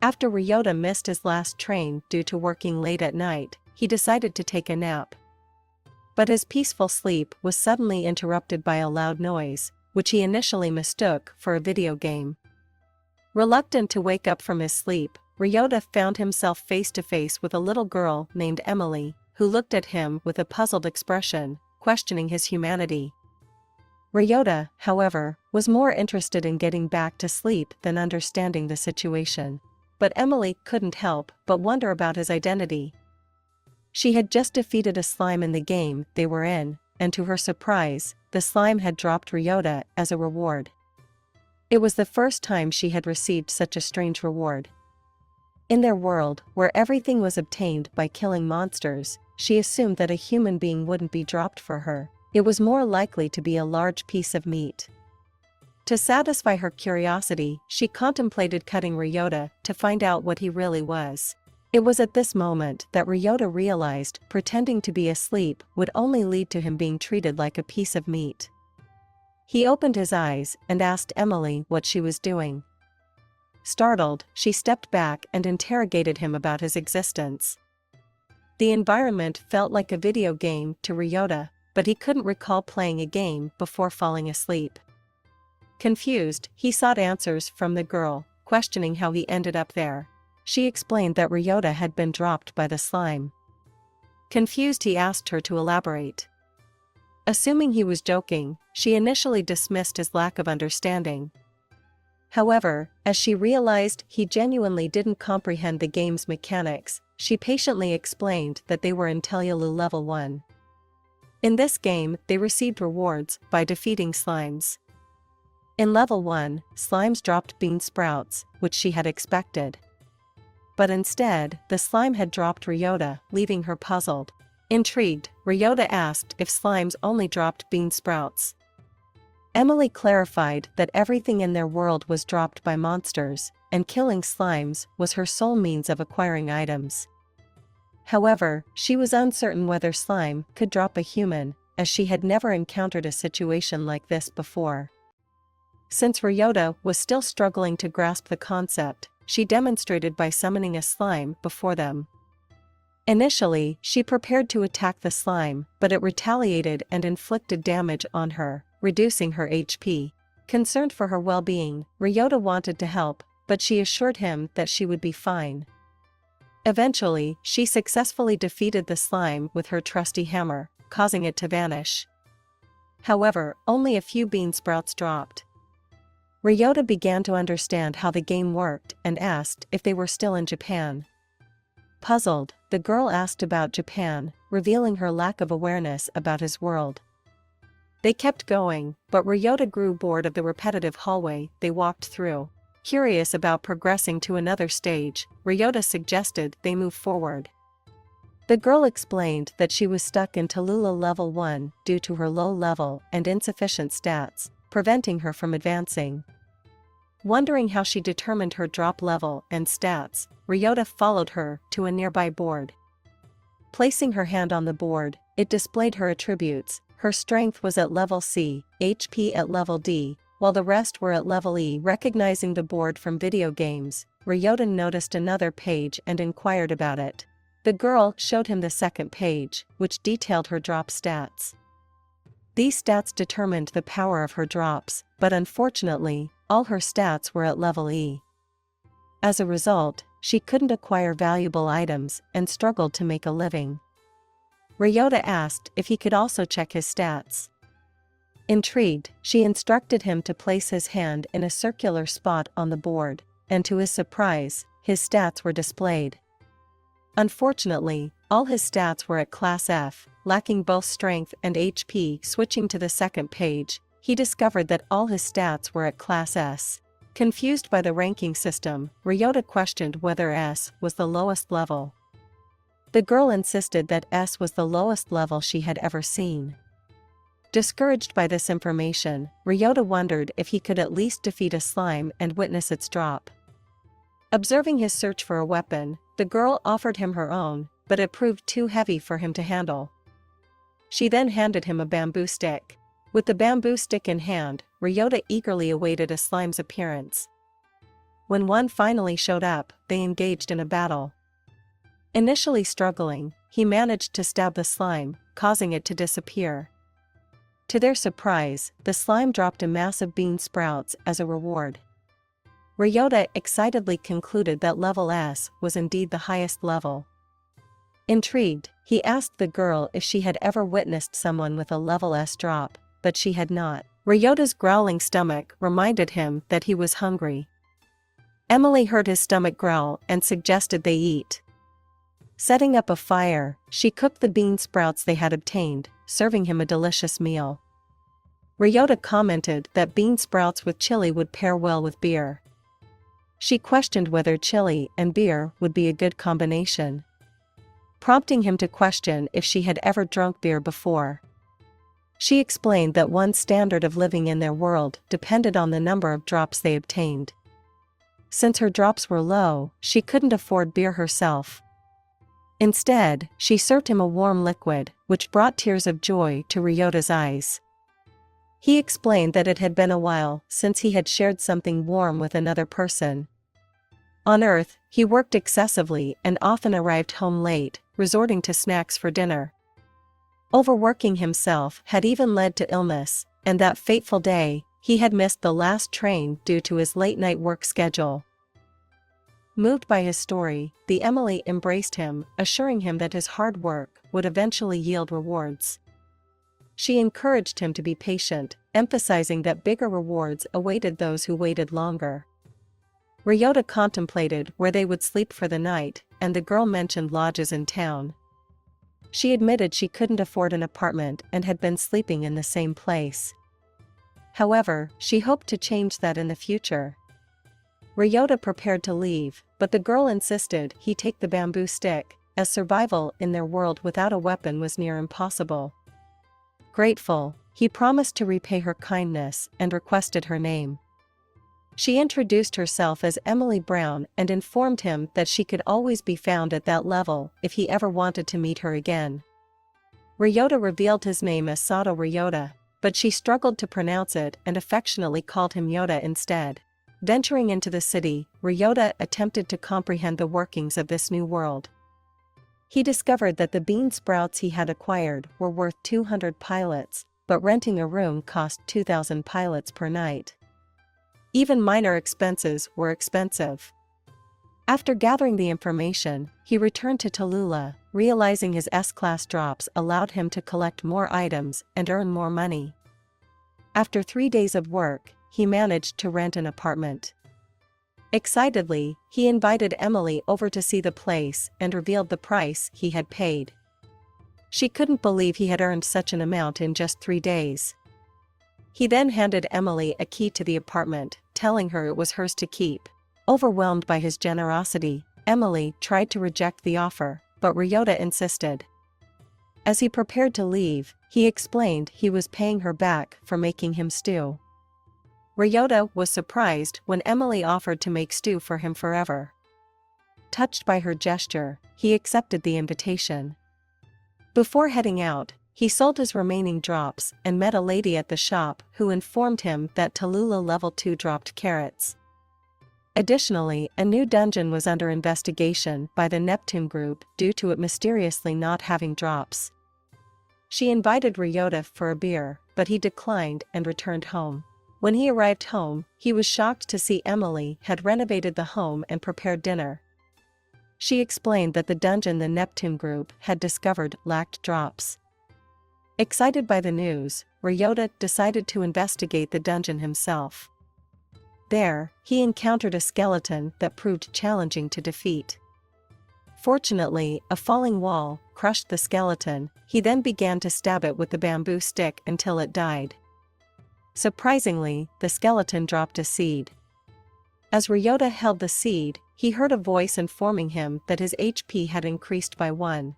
After Ryota missed his last train due to working late at night, he decided to take a nap. But his peaceful sleep was suddenly interrupted by a loud noise, which he initially mistook for a video game. Reluctant to wake up from his sleep, Ryota found himself face to face with a little girl named Emily, who looked at him with a puzzled expression, questioning his humanity. Ryota, however, was more interested in getting back to sleep than understanding the situation. But Emily couldn't help but wonder about his identity. She had just defeated a slime in the game they were in, and to her surprise, the slime had dropped Ryota as a reward. It was the first time she had received such a strange reward. In their world, where everything was obtained by killing monsters, she assumed that a human being wouldn't be dropped for her. It was more likely to be a large piece of meat. To satisfy her curiosity, she contemplated cutting Ryota to find out what he really was. It was at this moment that Ryota realized pretending to be asleep would only lead to him being treated like a piece of meat. He opened his eyes and asked Emily what she was doing. Startled, she stepped back and interrogated him about his existence. The environment felt like a video game to Ryota, but he couldn't recall playing a game before falling asleep. Confused, he sought answers from the girl, questioning how he ended up there. She explained that Ryota had been dropped by the slime. Confused, he asked her to elaborate. Assuming he was joking, she initially dismissed his lack of understanding. However, as she realized he genuinely didn't comprehend the game's mechanics, she patiently explained that they were in Telyalu level 1. In this game, they received rewards by defeating slimes. In level 1, slimes dropped bean sprouts, which she had expected. But instead, the slime had dropped Ryota, leaving her puzzled. Intrigued, Ryota asked if slimes only dropped bean sprouts. Emily clarified that everything in their world was dropped by monsters, and killing slimes was her sole means of acquiring items. However, she was uncertain whether slime could drop a human, as she had never encountered a situation like this before. Since Ryota was still struggling to grasp the concept, she demonstrated by summoning a slime before them. Initially, she prepared to attack the slime, but it retaliated and inflicted damage on her, reducing her HP. Concerned for her well-being, Ryota wanted to help, but she assured him that she would be fine. Eventually, she successfully defeated the slime with her trusty hammer, causing it to vanish. However, only a few bean sprouts dropped. Ryota began to understand how the game worked and asked if they were still in Japan. Puzzled, the girl asked about Japan, revealing her lack of awareness about his world. They kept going, but Ryota grew bored of the repetitive hallway they walked through. Curious about progressing to another stage, Ryota suggested they move forward. The girl explained that she was stuck in Tallulah level 1 due to her low level and insufficient stats, preventing her from advancing. Wondering how she determined her drop level and stats, Ryota followed her to a nearby board. Placing her hand on the board, it displayed her attributes. Her strength was at level C, HP at level D, while the rest were at level E. Recognizing the board from video games, Ryota noticed another page and inquired about it. The girl showed him the second page, which detailed her drop stats. These stats determined the power of her drops, but unfortunately, all her stats were at level E. As a result, she couldn't acquire valuable items and struggled to make a living. Ryota asked if he could also check his stats. Intrigued, she instructed him to place his hand in a circular spot on the board, and to his surprise, his stats were displayed. Unfortunately, all his stats were at Class F, lacking both strength and HP. Switching to the second page, he discovered that all his stats were at Class S. Confused by the ranking system, Ryota questioned whether S was the lowest level. The girl insisted that S was the lowest level she had ever seen. Discouraged by this information, Ryota wondered if he could at least defeat a slime and witness its drop. Observing his search for a weapon, the girl offered him her own, but it proved too heavy for him to handle. She then handed him a bamboo stick. With the bamboo stick in hand, Ryota eagerly awaited a slime's appearance. When one finally showed up, they engaged in a battle. Initially struggling, he managed to stab the slime, causing it to disappear. To their surprise, the slime dropped a massive bean sprouts as a reward. Ryota excitedly concluded that level S was indeed the highest level. Intrigued, he asked the girl if she had ever witnessed someone with a level S drop, but she had not. Ryota's growling stomach reminded him that he was hungry. Emily heard his stomach growl and suggested they eat. Setting up a fire, she cooked the bean sprouts they had obtained, serving him a delicious meal. Ryota commented that bean sprouts with chili would pair well with beer. She questioned whether chili and beer would be a good combination, prompting him to question if she had ever drunk beer before. She explained that one's standard of living in their world depended on the number of drops they obtained. Since her drops were low, she couldn't afford beer herself. Instead, she served him a warm liquid, which brought tears of joy to Ryota's eyes. He explained that it had been a while since he had shared something warm with another person. On Earth, he worked excessively and often arrived home late, resorting to snacks for dinner. Overworking himself had even led to illness, and that fateful day, he had missed the last train due to his late-night work schedule. Moved by his story, the Emily embraced him, assuring him that his hard work would eventually yield rewards. She encouraged him to be patient, emphasizing that bigger rewards awaited those who waited longer. Ryota contemplated where they would sleep for the night, and the girl mentioned lodges in town. She admitted she couldn't afford an apartment and had been sleeping in the same place. However, she hoped to change that in the future. Ryota prepared to leave, but the girl insisted he take the bamboo stick, as survival in their world without a weapon was near impossible. Grateful, he promised to repay her kindness and requested her name. She introduced herself as Emily Brown and informed him that she could always be found at that level if he ever wanted to meet her again. Ryota revealed his name as Sato Ryota, but she struggled to pronounce it and affectionately called him Yota instead. Venturing into the city, Ryota attempted to comprehend the workings of this new world. He discovered that the bean sprouts he had acquired were worth 200 pilots, but renting a room cost 2,000 pilots per night. Even minor expenses were expensive. After gathering the information, he returned to Tallulah, realizing his S-class drops allowed him to collect more items and earn more money. After 3 days of work, he managed to rent an apartment. Excitedly, he invited Emily over to see the place and revealed the price he had paid. She couldn't believe he had earned such an amount in just 3 days. He then handed Emily a key to the apartment, telling her it was hers to keep. Overwhelmed by his generosity, Emily tried to reject the offer, but Ryota insisted. As he prepared to leave, he explained he was paying her back for making him stew. Ryota was surprised when Emily offered to make stew for him forever. Touched by her gesture, he accepted the invitation. Before heading out, he sold his remaining drops and met a lady at the shop who informed him that Tallulah Level 2 dropped carrots. Additionally, a new dungeon was under investigation by the Neptune group due to it mysteriously not having drops. She invited Ryota for a beer, but he declined and returned home. When he arrived home, he was shocked to see Emily had renovated the home and prepared dinner. She explained that the dungeon the Neptune group had discovered lacked drops. Excited by the news, Ryota decided to investigate the dungeon himself. There, he encountered a skeleton that proved challenging to defeat. Fortunately, a falling wall crushed the skeleton. He then began to stab it with the bamboo stick until it died. Surprisingly, the skeleton dropped a seed. As Ryota held the seed, he heard a voice informing him that his HP had increased by 1.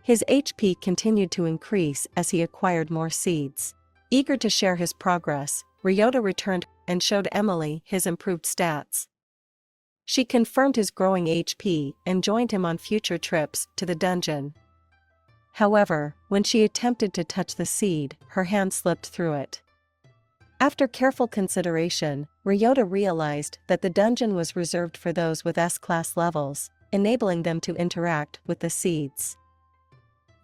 His HP continued to increase as he acquired more seeds. Eager to share his progress, Ryota returned and showed Emily his improved stats. She confirmed his growing HP and joined him on future trips to the dungeon. However, when she attempted to touch the seed, her hand slipped through it. After careful consideration, Ryota realized that the dungeon was reserved for those with S-class levels, enabling them to interact with the seeds.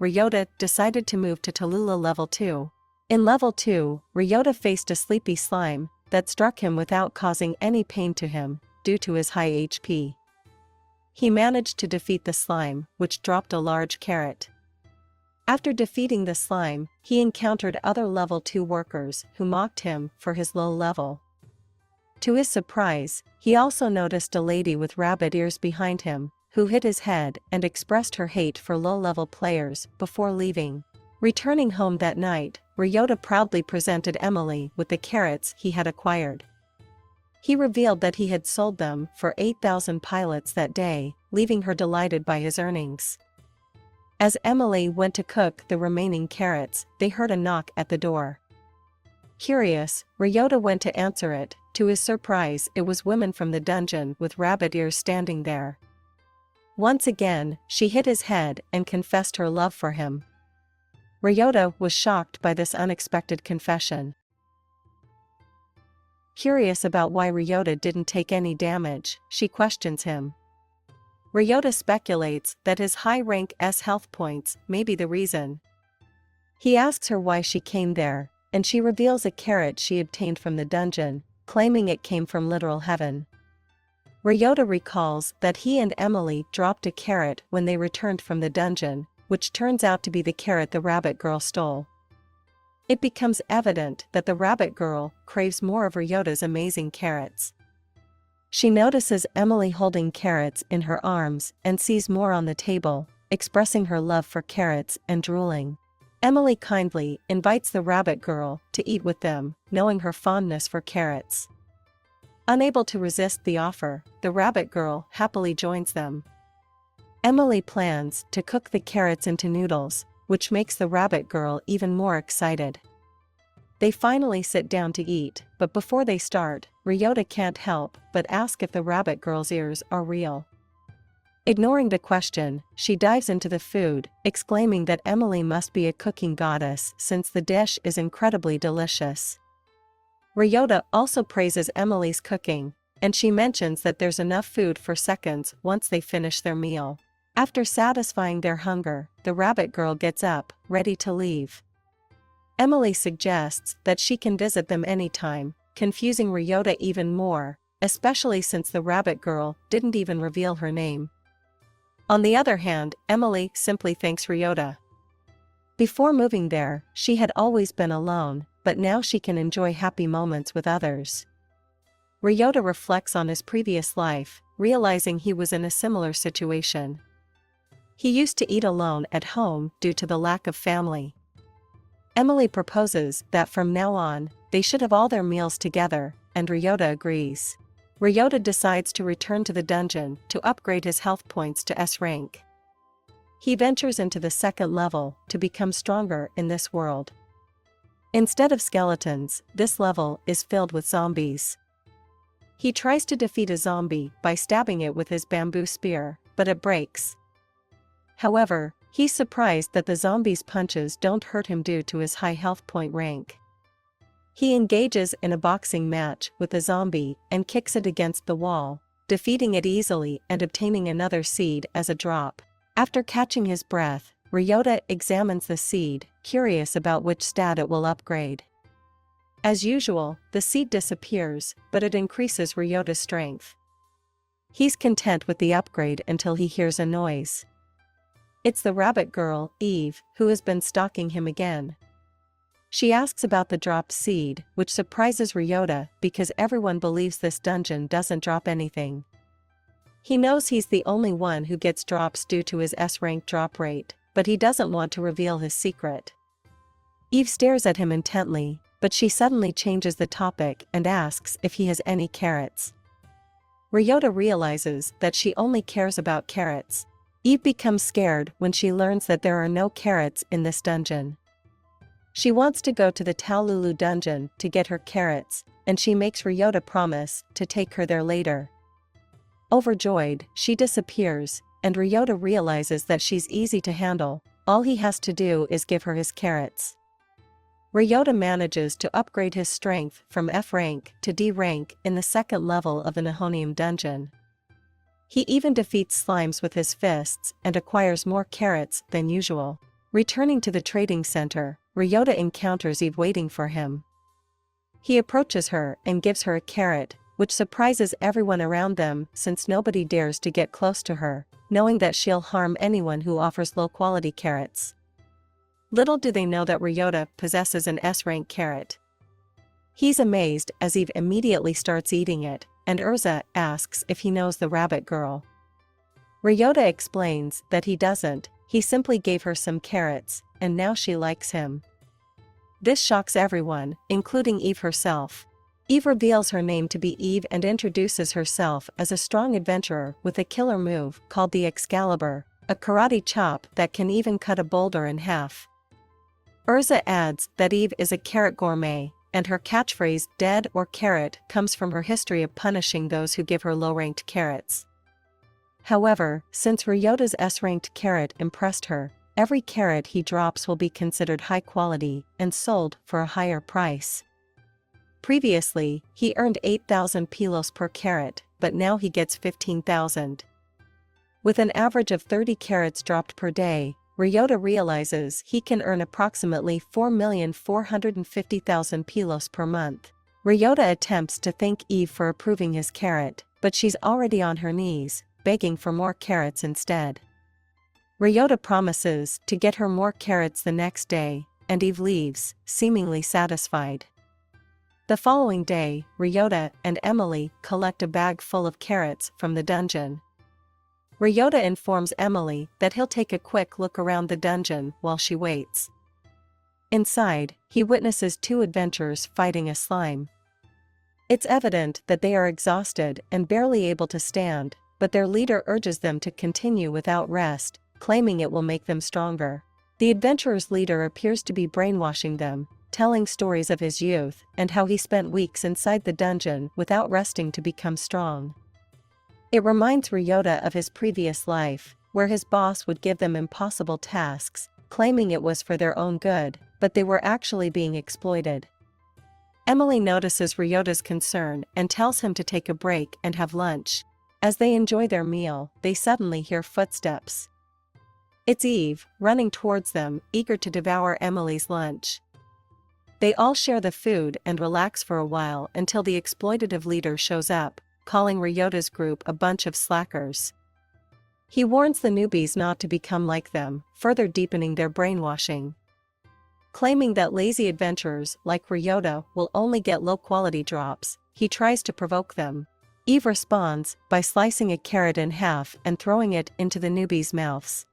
Ryota decided to move to Tallulah level 2. In level 2, Ryota faced a sleepy slime that struck him without causing any pain to him, due to his high HP. He managed to defeat the slime, which dropped a large carrot. After defeating the slime, he encountered other level 2 workers who mocked him for his low level. To his surprise, he also noticed a lady with rabbit ears behind him, who hit his head and expressed her hate for low-level players before leaving. Returning home that night, Ryota proudly presented Emily with the carrots he had acquired. He revealed that he had sold them for 8,000 pilots that day, leaving her delighted by his earnings. As Emily went to cook the remaining carrots, they heard a knock at the door. Curious, Ryota went to answer it. To his surprise, it was women from the dungeon with rabbit ears standing there. Once again, she hit his head and confessed her love for him. Ryota was shocked by this unexpected confession. Curious about why Ryota didn't take any damage, she questions him. Ryota speculates that his high rank S health points may be the reason. He asks her why she came there, and she reveals a carrot she obtained from the dungeon, claiming it came from literal heaven. Ryota recalls that he and Emily dropped a carrot when they returned from the dungeon, which turns out to be the carrot the rabbit girl stole. It becomes evident that the rabbit girl craves more of Ryota's amazing carrots. She notices Emily holding carrots in her arms and sees more on the table, expressing her love for carrots and drooling. Emily kindly invites the rabbit girl to eat with them, knowing her fondness for carrots. Unable to resist the offer, the rabbit girl happily joins them. Emily plans to cook the carrots into noodles, which makes the rabbit girl even more excited. They finally sit down to eat, but before they start, Ryota can't help but ask if the rabbit girl's ears are real. Ignoring the question, she dives into the food, exclaiming that Emily must be a cooking goddess since the dish is incredibly delicious. Ryota also praises Emily's cooking, and she mentions that there's enough food for seconds once they finish their meal. After satisfying their hunger, the rabbit girl gets up, ready to leave. Emily suggests that she can visit them anytime, confusing Ryota even more, especially since the rabbit girl didn't even reveal her name. On the other hand, Emily simply thanks Ryota. Before moving there, she had always been alone, but now she can enjoy happy moments with others. Ryota reflects on his previous life, realizing he was in a similar situation. He used to eat alone at home due to the lack of family. Emily proposes that from now on, they should have all their meals together, and Ryota agrees. Ryota decides to return to the dungeon to upgrade his health points to S rank. He ventures into the second level to become stronger in this world. Instead of skeletons, this level is filled with zombies. He tries to defeat a zombie by stabbing it with his bamboo spear, but it breaks. However, he's surprised that the zombie's punches don't hurt him due to his high health point rank. He engages in a boxing match with the zombie and kicks it against the wall, defeating it easily and obtaining another seed as a drop. After catching his breath, Ryota examines the seed, curious about which stat it will upgrade. As usual, the seed disappears, but it increases Ryota's strength. He's content with the upgrade until he hears a noise. It's the rabbit girl, Eve, who has been stalking him again. She asks about the dropped seed, which surprises Ryota because everyone believes this dungeon doesn't drop anything. He knows he's the only one who gets drops due to his S-rank drop rate, but he doesn't want to reveal his secret. Eve stares at him intently, but she suddenly changes the topic and asks if he has any carrots. Ryota realizes that she only cares about carrots. Eve becomes scared when she learns that there are no carrots in this dungeon. She wants to go to the Tallulah dungeon to get her carrots, and she makes Ryota promise to take her there later. Overjoyed, she disappears, and Ryota realizes that she's easy to handle. All he has to do is give her his carrots. Ryota manages to upgrade his strength from F rank to D rank in the second level of the Nihonium dungeon. He even defeats slimes with his fists and acquires more carrots than usual. Returning to the trading center, Ryota encounters Eve waiting for him. He approaches her and gives her a carrot, which surprises everyone around them since nobody dares to get close to her, knowing that she'll harm anyone who offers low-quality carrots. Little do they know that Ryota possesses an S-rank carrot. He's amazed as Eve immediately starts eating it, and Urza asks if he knows the rabbit girl. Ryota explains that he doesn't, he simply gave her some carrots, and now she likes him. This shocks everyone, including Eve herself. Eve reveals her name to be Eve and introduces herself as a strong adventurer with a killer move called the Excalibur, a karate chop that can even cut a boulder in half. Urza adds that Eve is a carrot gourmet, and her catchphrase "dead or carrot" comes from her history of punishing those who give her low-ranked carrots. However, since Ryota's S-ranked carrot impressed her, every carrot he drops will be considered high quality and sold for a higher price. Previously, he earned 8,000 pilos per carrot, but now he gets 15,000. With an average of 30 carrots dropped per day, Ryota realizes he can earn approximately 4,450,000 pilos per month. Ryota attempts to thank Eve for approving his carrot, but she's already on her knees, begging for more carrots instead. Ryota promises to get her more carrots the next day, and Eve leaves, seemingly satisfied. The following day, Ryota and Emily collect a bag full of carrots from the dungeon. Ryota informs Emily that he'll take a quick look around the dungeon while she waits. Inside, he witnesses two adventurers fighting a slime. It's evident that they are exhausted and barely able to stand, but their leader urges them to continue without rest, claiming it will make them stronger. The adventurers' leader appears to be brainwashing them, telling stories of his youth and how he spent weeks inside the dungeon without resting to become strong. It reminds Ryota of his previous life, where his boss would give them impossible tasks, claiming it was for their own good, but they were actually being exploited. Emily notices Ryota's concern and tells him to take a break and have lunch. As they enjoy their meal, they suddenly hear footsteps. It's Eve, running towards them, eager to devour Emily's lunch. They all share the food and relax for a while until the exploitative leader shows up, calling Ryota's group a bunch of slackers. He warns the newbies not to become like them, further deepening their brainwashing. Claiming that lazy adventurers like Ryota will only get low-quality drops, he tries to provoke them. Eve responds by slicing a carrot in half and throwing it into the newbies' mouths.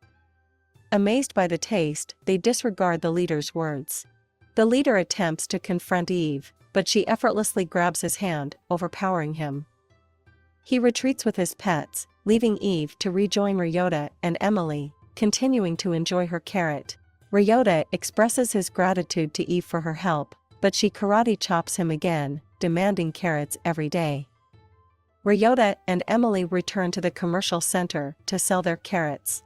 Amazed by the taste, they disregard the leader's words. The leader attempts to confront Eve, but she effortlessly grabs his hand, overpowering him. He retreats with his pets, leaving Eve to rejoin Ryota and Emily, continuing to enjoy her carrot. Ryota expresses his gratitude to Eve for her help, but she karate chops him again, demanding carrots every day. Ryota and Emily return to the commercial center to sell their carrots.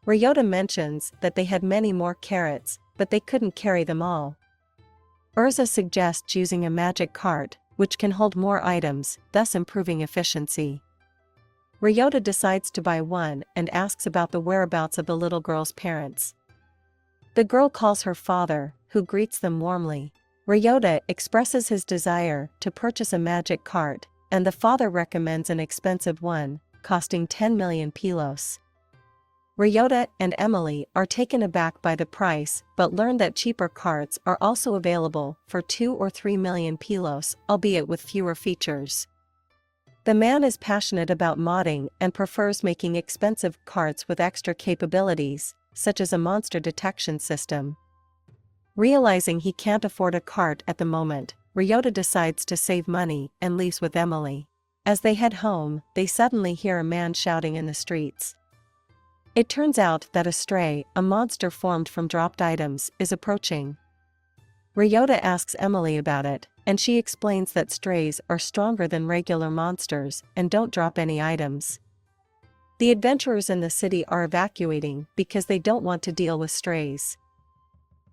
Ryota mentions that they had many more carrots, but they couldn't carry them all. Urza suggests using a magic cart, which can hold more items, thus improving efficiency. Ryota decides to buy one and asks about the whereabouts of the little girl's parents. The girl calls her father, who greets them warmly. Ryota expresses his desire to purchase a magic cart, and the father recommends an expensive one, costing 10 million pilos. Ryota and Emily are taken aback by the price but learn that cheaper carts are also available for 2 or 3 million pilos, albeit with fewer features. The man is passionate about modding and prefers making expensive carts with extra capabilities, such as a monster detection system. Realizing he can't afford a cart at the moment, Ryota decides to save money and leaves with Emily. As they head home, they suddenly hear a man shouting in the streets. It turns out that a stray, a monster formed from dropped items, is approaching. Ryota asks Emily about it, and she explains that strays are stronger than regular monsters and don't drop any items. The adventurers in the city are evacuating because they don't want to deal with strays.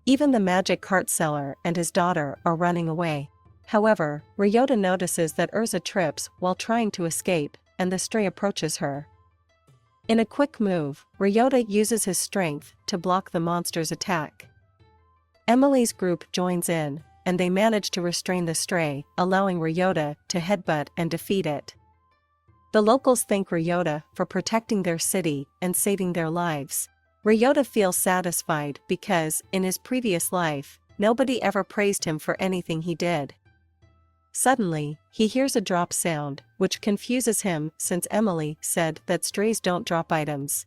Even the magic cart seller and his daughter are running away. However, Ryota notices that Urza trips while trying to escape, and the stray approaches her. In a quick move, Ryota uses his strength to block the monster's attack. Emily's group joins in, and they manage to restrain the stray, allowing Ryota to headbutt and defeat it. The locals thank Ryota for protecting their city and saving their lives. Ryota feels satisfied because, in his previous life, nobody ever praised him for anything he did. Suddenly, he hears a drop sound, which confuses him since Emily said that strays don't drop items.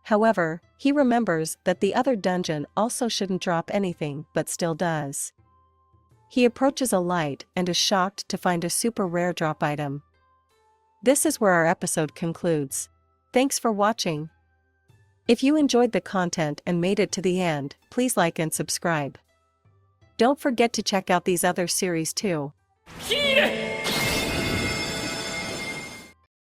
However, he remembers that the other dungeon also shouldn't drop anything but still does. He approaches a light and is shocked to find a super rare drop item. This is where our episode concludes. Thanks for watching. If you enjoyed the content and made it to the end, please like and subscribe. Don't forget to check out these other series too.